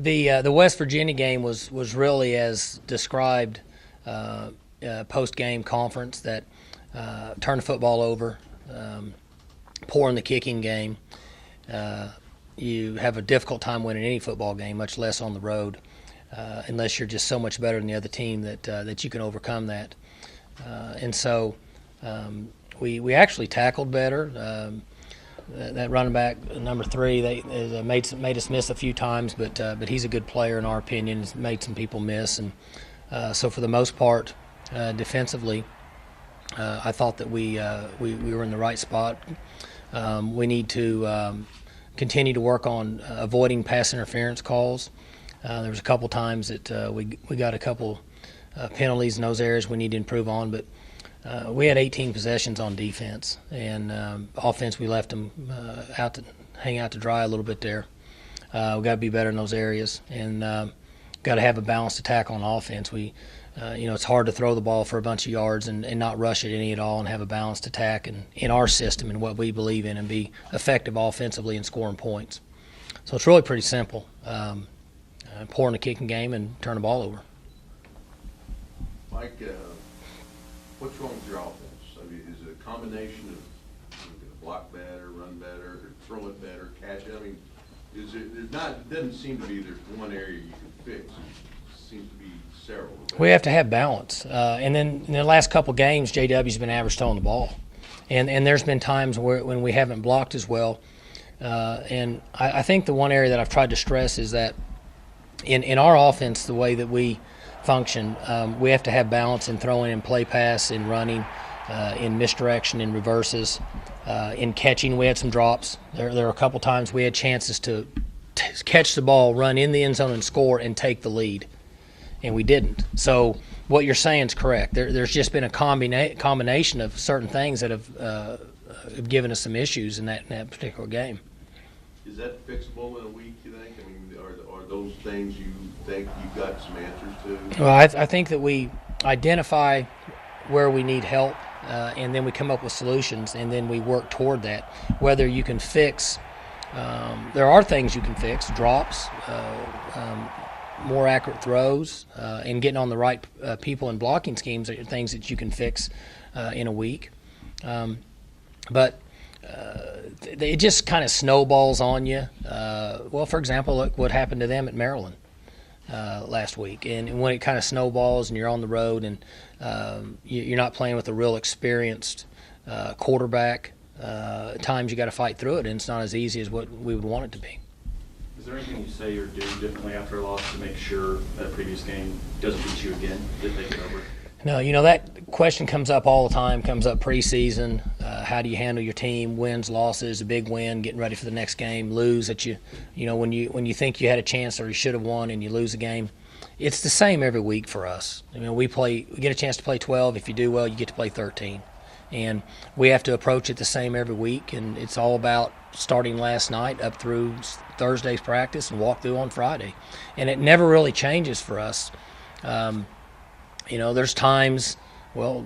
The West Virginia game was really as described, post-game conference that turn the football over, poor in the kicking game. You have a difficult time winning any football game, much less on the road, unless you're just so much better than the other team that you can overcome that. And so we actually tackled better. That running back, number 3, they made us miss a few times, but he's a good player in our opinion. He's made some people miss, and so for the most part, defensively, I thought that we were in the right spot. We need to continue to work on avoiding pass interference calls. There was a couple times that we got a couple penalties in those areas we need to improve on, but we had 18 possessions on defense, and offense we left them hang out to dry a little bit there. We got to be better in those areas, and got to have a balanced attack on offense. It's hard to throw the ball for a bunch of yards and not rush it any at all, and have a balanced attack and in our system and what we believe in, and be effective offensively and scoring points. So it's really pretty simple. Pour in the kicking game and turn the ball over. Mike, what's wrong with your offense? I mean, is it a combination of block better, run better, throw it better, catch it? I mean, it doesn't seem to be there's one area you can fix. It seems to be several. We have to have balance. And then in the last couple games, JW's been average throwing the ball. And there's been times when we haven't blocked as well. And I think the one area that I've tried to stress is that in our offense, the way that we function, we have to have balance in throwing and play pass, in running, in misdirection, in reverses, in catching. We had some drops. There were a couple times we had chances to catch the ball, run in the end zone and score and take the lead, and we didn't. So what you're saying is correct. There's just been a combination of certain things that have given us some issues in that particular game. Is that fixable in a week, you think? I mean, are those things you think you've got some answers to? Well, I think that we identify where we need help, and then we come up with solutions, and then we work toward that. Whether you can fix, there are things you can fix, drops, more accurate throws, and getting on the right people and blocking schemes are things that you can fix in a week. But it just kind of snowballs on you. Well, for example, look what happened to them at Maryland last week. And when it kind of snowballs and you're on the road and you're not playing with a real experienced quarterback, at times you got to fight through it, and it's not as easy as what we would want it to be. Is there anything you say or do differently after a loss to make sure that previous game doesn't beat you again, that take it over? No, that question comes up all the time, comes up preseason. How do you handle your team? Wins, losses, a big win, getting ready for the next game, lose that when you think you had a chance or you should have won and you lose a game. It's the same every week for us. I mean, we get a chance to play 12. If you do well, you get to play 13. And we have to approach it the same every week, and it's all about starting last night up through Thursday's practice and walk through on Friday. And it never really changes for us. There's times, a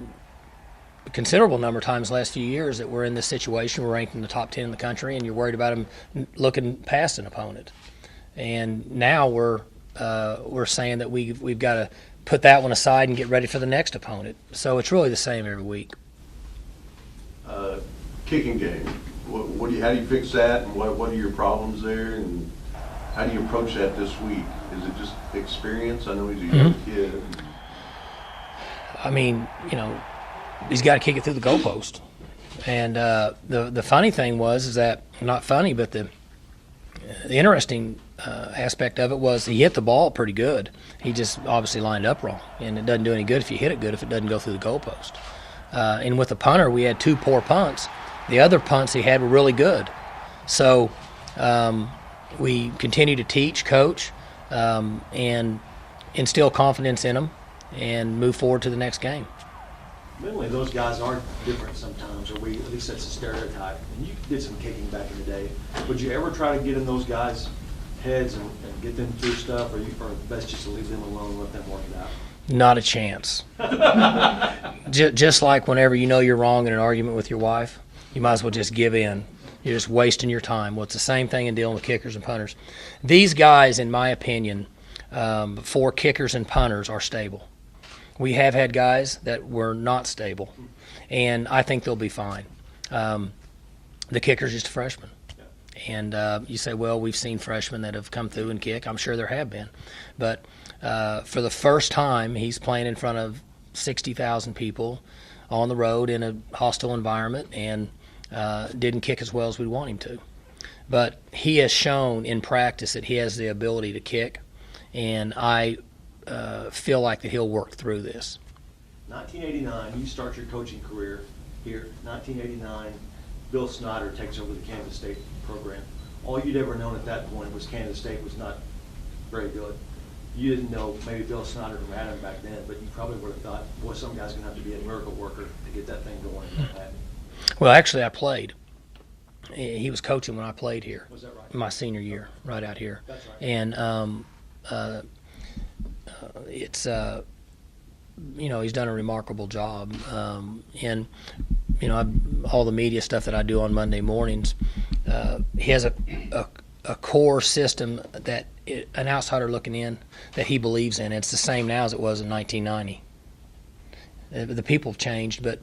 considerable number of times the last few years that we're in this situation. We're ranked in the top 10 in the country, and you're worried about them looking past an opponent. And now we're saying that we've got to put that one aside and get ready for the next opponent. So it's really the same every week. Kicking game. How do you fix that, and what are your problems there, and how do you approach that this week? Is it just experience? I know he's a young kid. I mean, he's got to kick it through the goalpost. And the funny thing is that, not funny, but the interesting aspect of it was he hit the ball pretty good. He just obviously lined up wrong, and it doesn't do any good if you hit it good if it doesn't go through the goalpost. And with the punter, we had 2 poor punts. The other punts he had were really good. So we continue to teach, coach, and instill confidence in them and move forward to the next game. Mentally, those guys are different sometimes, or at least that's a stereotype. And you did some kicking back in the day. Would you ever try to get in those guys' heads and get them through stuff, or best just to leave them alone and let them work it out? Not a chance. Just like whenever you know you're wrong in an argument with your wife, you might as well just give in. You're just wasting your time. Well, it's the same thing in dealing with kickers and punters. These guys, in my opinion, for kickers and punters, are stable. We have had guys that were not stable, and I think they'll be fine. The kicker's just a freshman. And you say, well, we've seen freshmen that have come through and kick. I'm sure there have been. But for the first time, he's playing in front of 60,000 people on the road in a hostile environment and didn't kick as well as we want him to. But he has shown in practice that he has the ability to kick, and I feel like that he'll work through this. 1989, you start your coaching career here. 1989, Bill Snyder takes over the Kansas State program. All you'd ever known at that point was Kansas State was not very good. You didn't know maybe Bill Snyder from Adam back then, but you probably would have thought, boy, some guy's going to have to be a miracle worker to get that thing going and that happened. Well, actually, I played. He was coaching when I played here. Was that right? My senior year, right out here. That's right. And it's he's done a remarkable job. And all the media stuff that I do on Monday mornings, he has a core system that an outsider looking in that he believes in. It's the same now as it was in 1990. The people have changed, but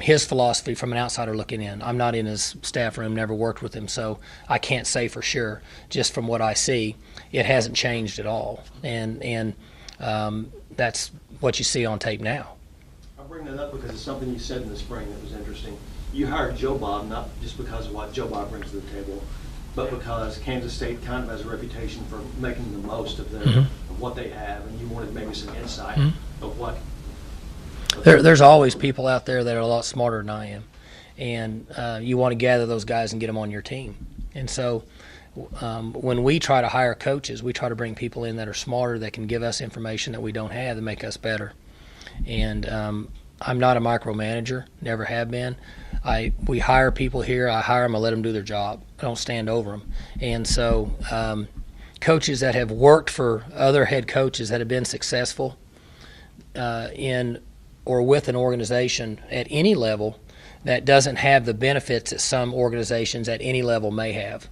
his philosophy from an outsider looking in. I'm not in his staff room, never worked with him, so I can't say for sure. Just from what I see, it hasn't changed at all, and that's what you see on tape now. I bring that up because it's something you said in the spring that was interesting. You hired Joe Bob not just because of what Joe Bob brings to the table, but because Kansas State kind of has a reputation for making the most of of what they have, and you wanted maybe some insight of what. There's always people out there that are a lot smarter than I am, and you want to gather those guys and get them on your team. And so when we try to hire coaches, we try to bring people in that are smarter, that can give us information that we don't have to make us better. And I'm not a micromanager, never have been. We hire people here. I hire them, I let them do their job. I don't stand over them. And so coaches that have worked for other head coaches that have been successful in or with an organization at any level that doesn't have the benefits that some organizations at any level may have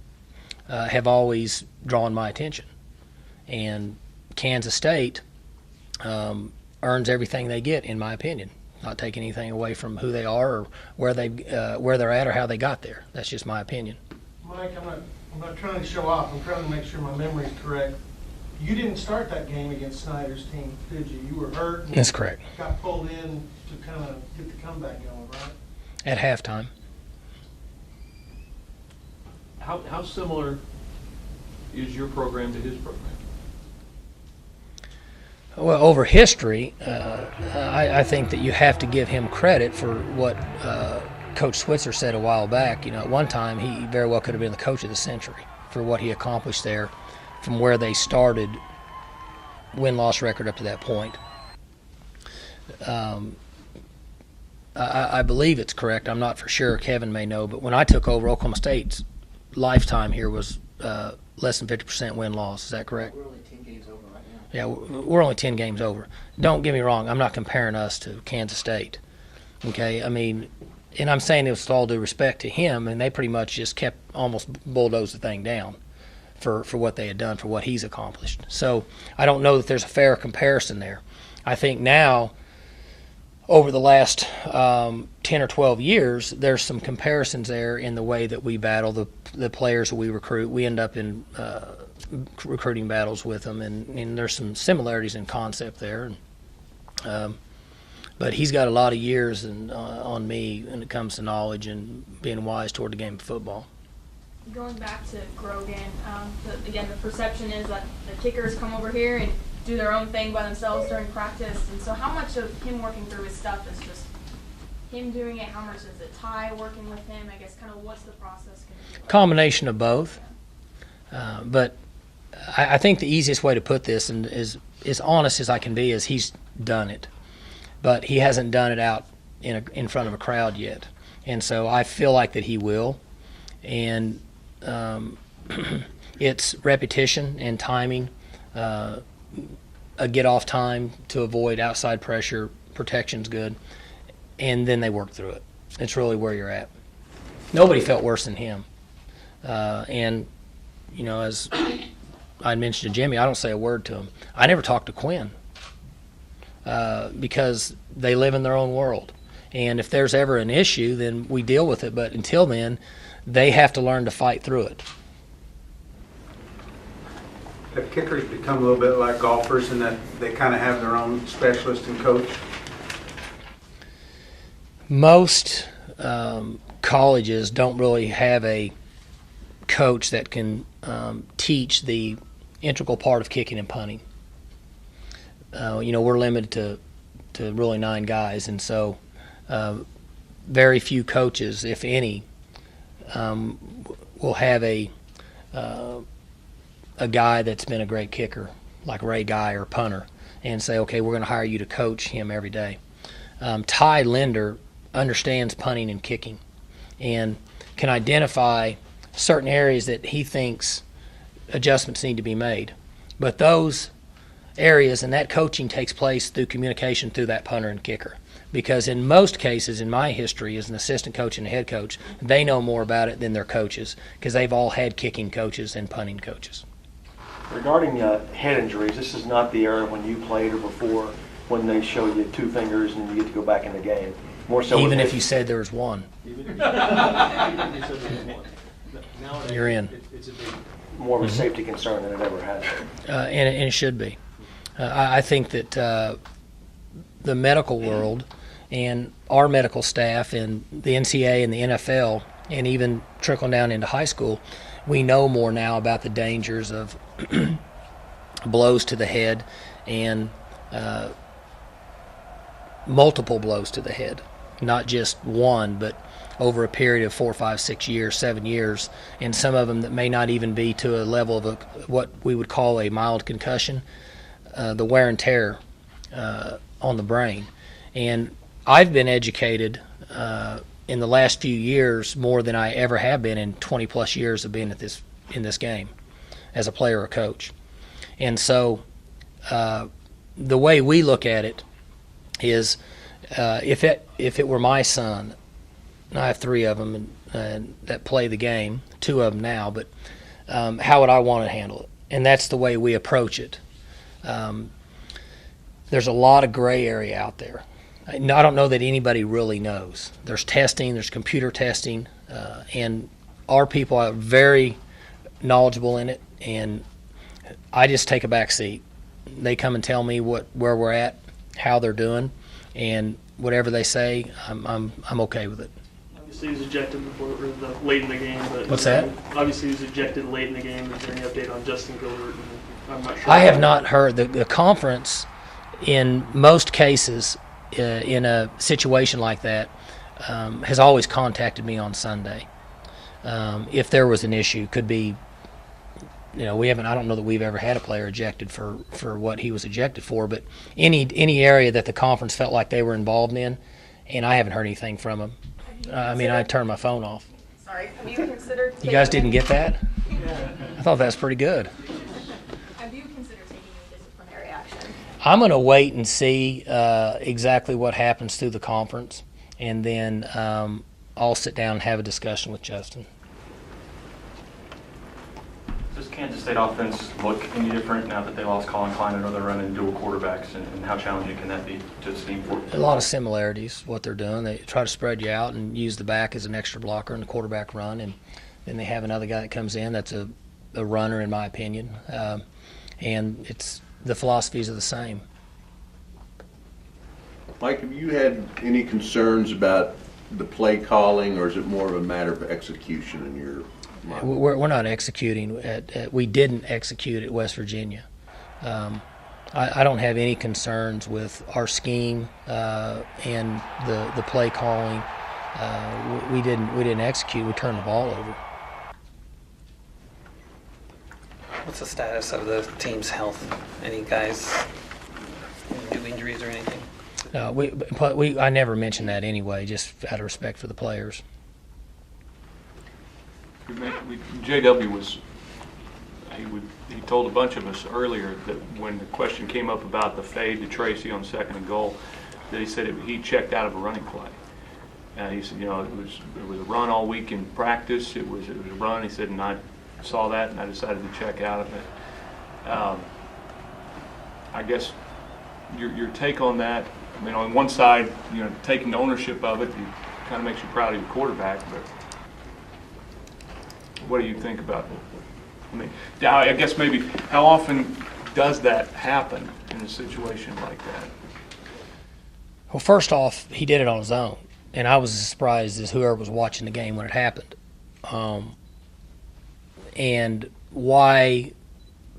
always drawn my attention. And Kansas State earns everything they get, in my opinion. Not taking anything away from who they are or where they're at or how they got there. That's just my opinion. Mike, I'm not trying to show off. I'm trying to make sure my memory is correct. You didn't start that game against Snyder's team, did you? You were hurt. And That's correct. Got pulled in to kind of get the comeback going, right? At halftime. How similar is your program to his program? Well, over history, I think that you have to give him credit for what Coach Switzer said a while back. At one time, he very well could have been the coach of the century for what he accomplished there from where they started, win-loss record up to that point. I believe it's correct. I'm not for sure. Kevin may know. But when I took over, Oklahoma State's lifetime here was less than 50% win-loss. Is that correct? We're only 10 games over right now. Yeah, we're only 10 games over. Don't get me wrong. I'm not comparing us to Kansas State. Okay? I mean, and I'm saying this with all due respect to him, and they pretty much just kept almost bulldozed the thing down for what they had done, for what he's accomplished. So I don't know that there's a fair comparison there. I think now, over the last 10 or 12 years, there's some comparisons there in the way that we battle the players that we recruit. We end up in recruiting battles with them, and there's some similarities in concept there. But he's got a lot of years on me when it comes to knowledge and being wise toward the game of football. Going back to Grogan, the perception is that the kickers come over here and do their own thing by themselves during practice. And so how much of him working through his stuff is just him doing it? How much is it Ty working with him? I guess kind of what's the process going to be like? Combination of both. But I think the easiest way to put this, and is as honest as I can be, is he's done it. But he hasn't done it out in front of a crowd yet. And so I feel like that he will. And it's repetition and timing, a get-off time to avoid outside pressure, protection's good, and then they work through it. It's really where you're at. Nobody felt worse than him. And, as I mentioned to Jimmy, I don't say a word to him. I never talk to Quinn because they live in their own world. And if there's ever an issue, then we deal with it. But until then, they have to learn to fight through it. Have kickers become a little bit like golfers in that they kind of have their own specialist and coach? Most colleges don't really have a coach that can teach the integral part of kicking and punting. We're limited to really 9 guys, and so very few coaches, if any, will have a guy that's been a great kicker, like Ray Guy or punter, and say, okay, we're going to hire you to coach him every day. Ty Linder understands punting and kicking and can identify certain areas that he thinks adjustments need to be made. But those areas and that coaching takes place through communication through that punter and kicker. Because in most cases, in my history as an assistant coach and a head coach, they know more about it than their coaches because they've all had kicking coaches and punting coaches. Regarding head injuries, this is not the era when you played or before when they show you 2 fingers and you get to go back in the game. More so Even if you said there was one. Nowadays, You're in. It's a big, more of a safety concern than it ever has been. And it should be. I think that the medical world and our medical staff and the NCAA and the NFL and even trickling down into high school, we know more now about the dangers of blows to the head and multiple blows to the head, not just one, but over a period of 4, 5, 6 years, 7 years, and some of them that may not even be to a level of what we would call a mild concussion, the wear and tear on the brain. And I've been educated in the last few years more than I ever have been in 20 plus years of being in this game as a player or coach. And so the way we look at it is if it were my son, and I have 3 of them and that play the game, 2 of them now, but how would I want to handle it? And that's the way we approach it. There's a lot of gray area out there. I don't know that anybody really knows. There's testing, there's computer testing, and our people are very knowledgeable in it, and I just take a back seat. They come and tell me where we're at, how they're doing, and whatever they say, I'm okay with it. Obviously, he was ejected late in the game. But What's that? Obviously, he was ejected late in the game. Is there any update on Justin Gilbert? I'm not sure. I have not heard. The conference, in most cases, in a situation like that, has always contacted me on Sunday. If there was an issue, could be, we haven't. I don't know that we've ever had a player ejected for what he was ejected for, but any area that the conference felt like they were involved in, and I haven't heard anything from them. I turned my phone off. Sorry, have you considered? You guys didn't get that? I thought that was pretty good. Have you considered taking any disciplinary action? I'm going to wait and see exactly what happens through the conference, and then I'll sit down and have a discussion with Justin. Does Kansas State offense look any different now that they lost Colin Klein? I know they're running dual quarterbacks, and how challenging can that be to scheme for? A lot of similarities, what they're doing. They try to spread you out and use the back as an extra blocker and the quarterback run, and then they have another guy that comes in that's a runner, in my opinion. And the philosophies are the same. Mike, have you had any concerns about the play calling, or is it more of a matter of execution in your mind? We're not executing. We didn't execute at West Virginia. I don't have any concerns with our scheme and the play calling. We didn't execute. We turned the ball over. What's the status of the team's health? Any guys new injuries or anything? I never mentioned that anyway, just out of respect for the players. JW he told a bunch of us earlier that when the question came up about the fade to Tracy on 2nd and goal, that he said he checked out of a running play. He said, it was a run all week in practice. It was a run. He said, and I saw that and I decided to check out of it. I guess your take on that. I mean, on one side, taking ownership of it, it kind of makes you proud of your quarterback. But what do you think about it? I mean, I guess maybe how often does that happen in a situation like that? Well, first off, he did it on his own, and I was as surprised as whoever was watching the game when it happened. And why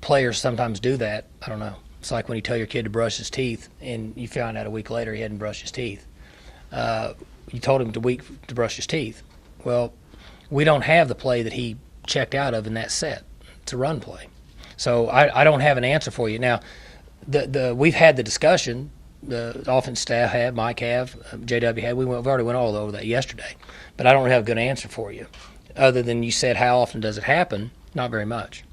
players sometimes do that, I don't know. It's like when you tell your kid to brush his teeth, and you find out a week later he hadn't brushed his teeth. You told him to brush his teeth. Well, we don't have the play that he checked out of in that set. It's a run play. So I don't have an answer for you. Now, we've had the discussion. The offense staff had, Mike have, JW had. We've already went all over that yesterday. But I don't have a good answer for you. Other than you said, how often does it happen? Not very much.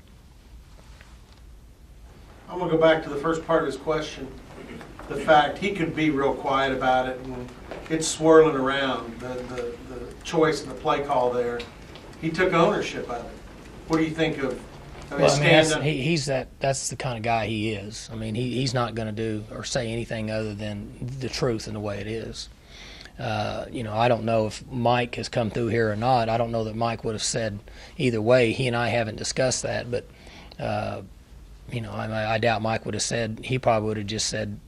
I'm going to go back to the first part of his question. The fact he could be real quiet about it and it's swirling around, the choice and the play call there. He took ownership of it. What do you think of his stand-up? That's the kind of guy he is. I mean, he's not going to do or say anything other than the truth and the way it is. I don't know if Mike has come through here or not. I don't know that Mike would have said either way. He and I haven't discussed that, but I doubt Mike would have said. He probably would have just said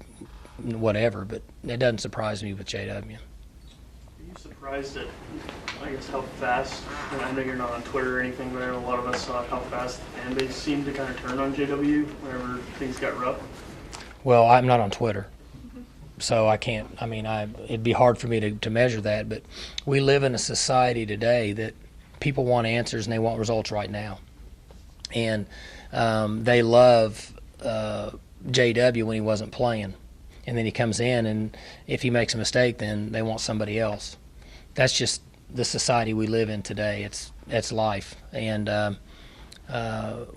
whatever. But it doesn't surprise me with JW. Are you surprised at, how fast? And I know you're not on Twitter or anything, but a lot of us saw how fast the fan base seemed to kind of turn on JW whenever things got rough. Well, I'm not on Twitter. So I can't, it'd be hard for me to measure that, but we live in a society today that people want answers and they want results right now. And they love JW when he wasn't playing. And then he comes in, and if he makes a mistake, then they want somebody else. That's just the society we live in today. It's life. And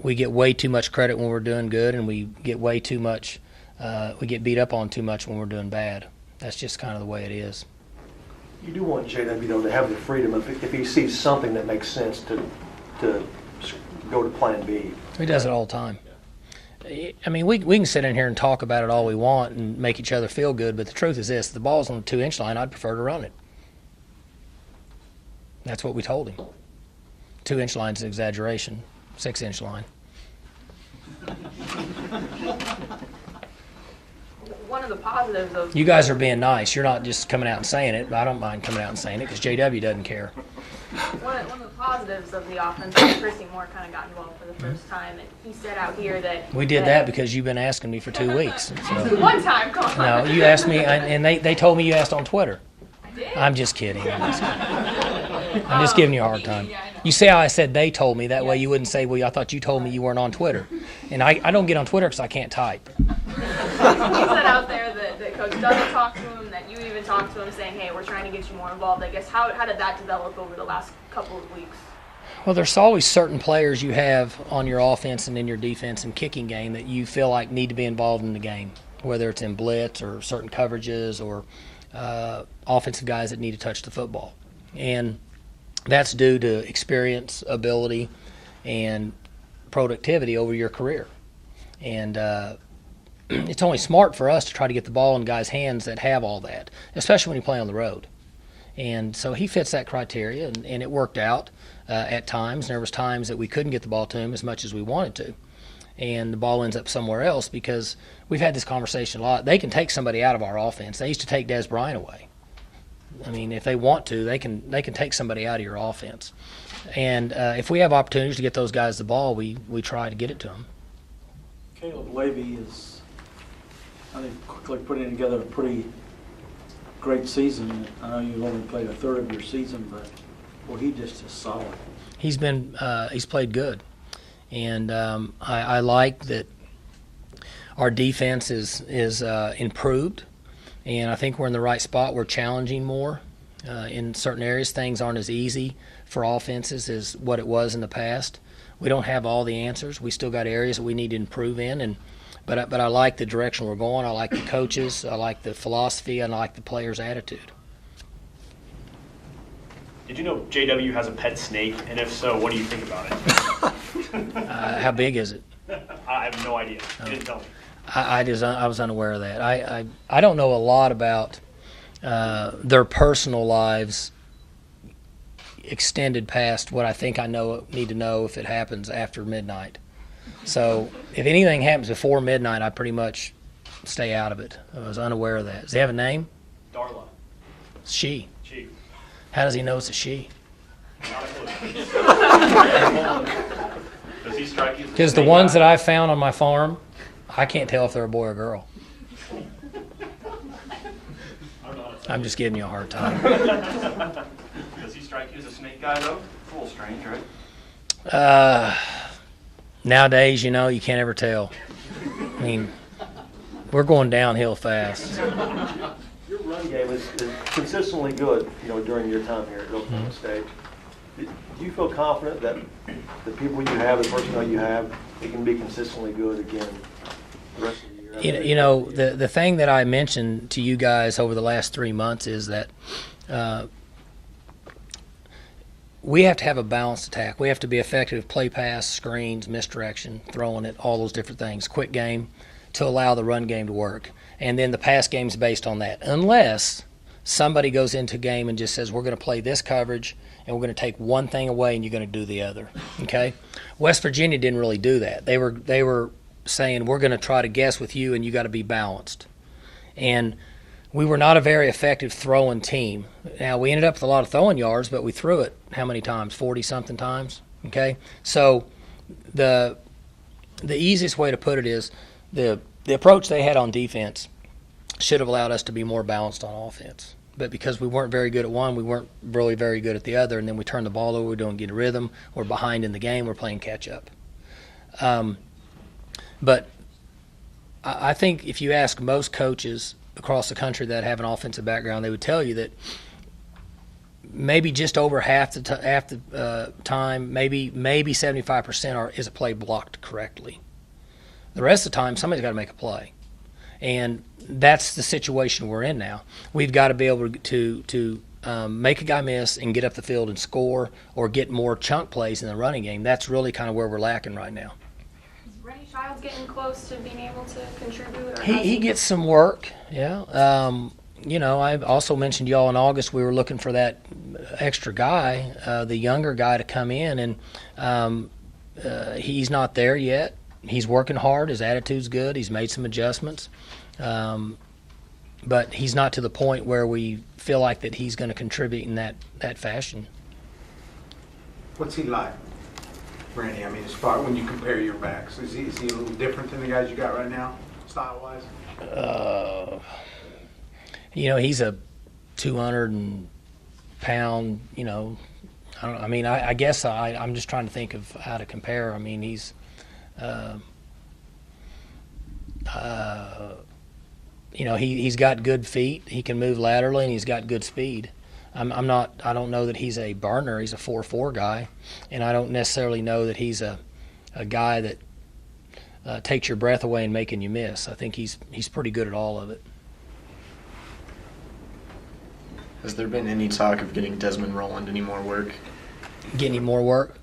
we get way too much credit when we're doing good, and we get way too much we get beat up on too much when we're doing bad. That's just kind of the way it is. You do want JW, though, to have the freedom if he sees something that makes sense to go to plan B. He does it all the time. I mean, we can sit in here and talk about it all we want and make each other feel good, but the truth is this: the ball's on the 2-inch line, I'd prefer to run it. That's what we told him. 2-inch line's an exaggeration. 6-inch line. One of the positives of You guys are being nice. You're not just coming out and saying it, but I don't mind coming out and saying it because JW doesn't care. one of the positives of the offense is Chrissy Moore kind of got involved for the first time, and he said out here that We did that because you've been asking me for 2 weeks. So. one time, come on. No, you asked me, and they told me you asked on Twitter. I did. I'm just kidding. I'm just giving you a hard time. You see how I said they told me? That way you wouldn't say, well, I thought you told me you weren't on Twitter. And I don't get on Twitter because I can't type. He said out there that Coach Doug talked to him, that you even talked to him saying, hey, we're trying to get you more involved. I guess how did that develop over the last couple of weeks? Well, there's always certain players you have on your offense and in your defense and kicking game that you feel like need to be involved in the game, whether it's in blitz or certain coverages or offensive guys that need to touch the football. And that's due to experience, ability, and productivity over your career. And it's only smart for us to try to get the ball in guys' hands that have all that, especially when you play on the road. And so he fits that criteria, and it worked out at times. There was times that we couldn't get the ball to him as much as we wanted to, and the ball ends up somewhere else because we've had this conversation a lot. They can take somebody out of our offense. They used to take Des Bryant away. I mean, if they want to, they can take somebody out of your offense. And if we have opportunities to get those guys the ball, we try to get it to them. Caleb Levy is, I think, quickly putting together a pretty great season. I know you've only played a third of your season, but well, he just is solid. He's played good, and I like that our defense is improved, and I think we're in the right spot. We're challenging more in certain areas. Things aren't as easy for offenses as what it was in the past. We don't have all the answers. We still got areas that we need to improve in, but I like the direction we're going. I like the coaches. I like the philosophy. And I like the players' attitude. Did you know JW has a pet snake? And if so, what do you think about it? How big is it? I have no idea. You didn't tell me. I was unaware of that. I don't know a lot about their personal lives extended past what I think I need to know if it happens after midnight. So if anything happens before midnight, I pretty much stay out of it. I was unaware of that. Does he have a name? Darla. She. She. How does he know it's a she? Not a clue. Does he strike you? Because the ones that I found on my farm, I can't tell if they're a boy or girl. I'm just giving you a hard time. Does he strike you as a snake guy, though? It's a little strange, right? Nowadays, you can't ever tell. I mean, we're going downhill fast. Your run game is consistently good, during your time here at Oklahoma State. Do you feel confident that the people you have, the personnel you have, it can be consistently good again the rest of the year? The thing that I mentioned to you guys over the last 3 months is that we have to have a balanced attack. We have to be effective, play pass, screens, misdirection, throwing it, all those different things, quick game to allow the run game to work. And then the pass game's based on that. Unless somebody goes into a game and just says, we're going to play this coverage and we're going to take one thing away and you're going to do the other. Okay? West Virginia didn't really do that. They were saying, we're going to try to guess with you and you got to be balanced. And we were not a very effective throwing team. Now, we ended up with a lot of throwing yards, but we threw it how many times? 40-something times? Okay? So the easiest way to put it is the approach they had on defense should have allowed us to be more balanced on offense. But because we weren't very good at one, we weren't really very good at the other, and then we turned the ball over, we don't get a rhythm, we're behind in the game, we're playing catch-up. But I think if you ask most coaches across the country that have an offensive background, they would tell you that maybe just over half the time, maybe 75% is a play blocked correctly. The rest of the time, somebody's got to make a play. And that's the situation we're in now. We've got to be able to make a guy miss and get up the field and score or get more chunk plays in the running game. That's really kind of where we're lacking right now. Is Rennie Childs getting close to being able to contribute? Or He gets some work, yeah. I also mentioned y'all in August we were looking for that extra guy, the younger guy to come in, and he's not there yet. He's working hard. His attitude's good. He's made some adjustments. But he's not to the point where we feel like that he's going to contribute in that fashion. What's he like, Randy? I mean, as far when you compare your backs, is he a little different than the guys you got right now, style-wise? He's a 200-pound, I guess I'm just trying to think of how to compare. I mean, he's he's got good feet. He can move laterally, and he's got good speed. I don't know that he's a burner. He's a 4.4 guy, and I don't necessarily know that he's a guy that takes your breath away and making you miss. I think he's pretty good at all of it. Has there been any talk of getting Desmond Rowland any more work? Getting him more work?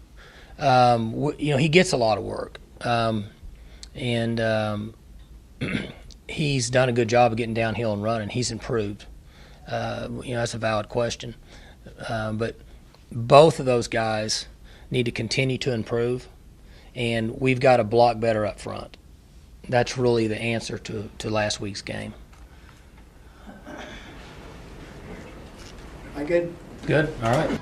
He gets a lot of work. He's done a good job of getting downhill and running. He's improved. That's a valid question. But both of those guys need to continue to improve, and we've got to block better up front. That's really the answer to last week's game. Am I good? Good. All right.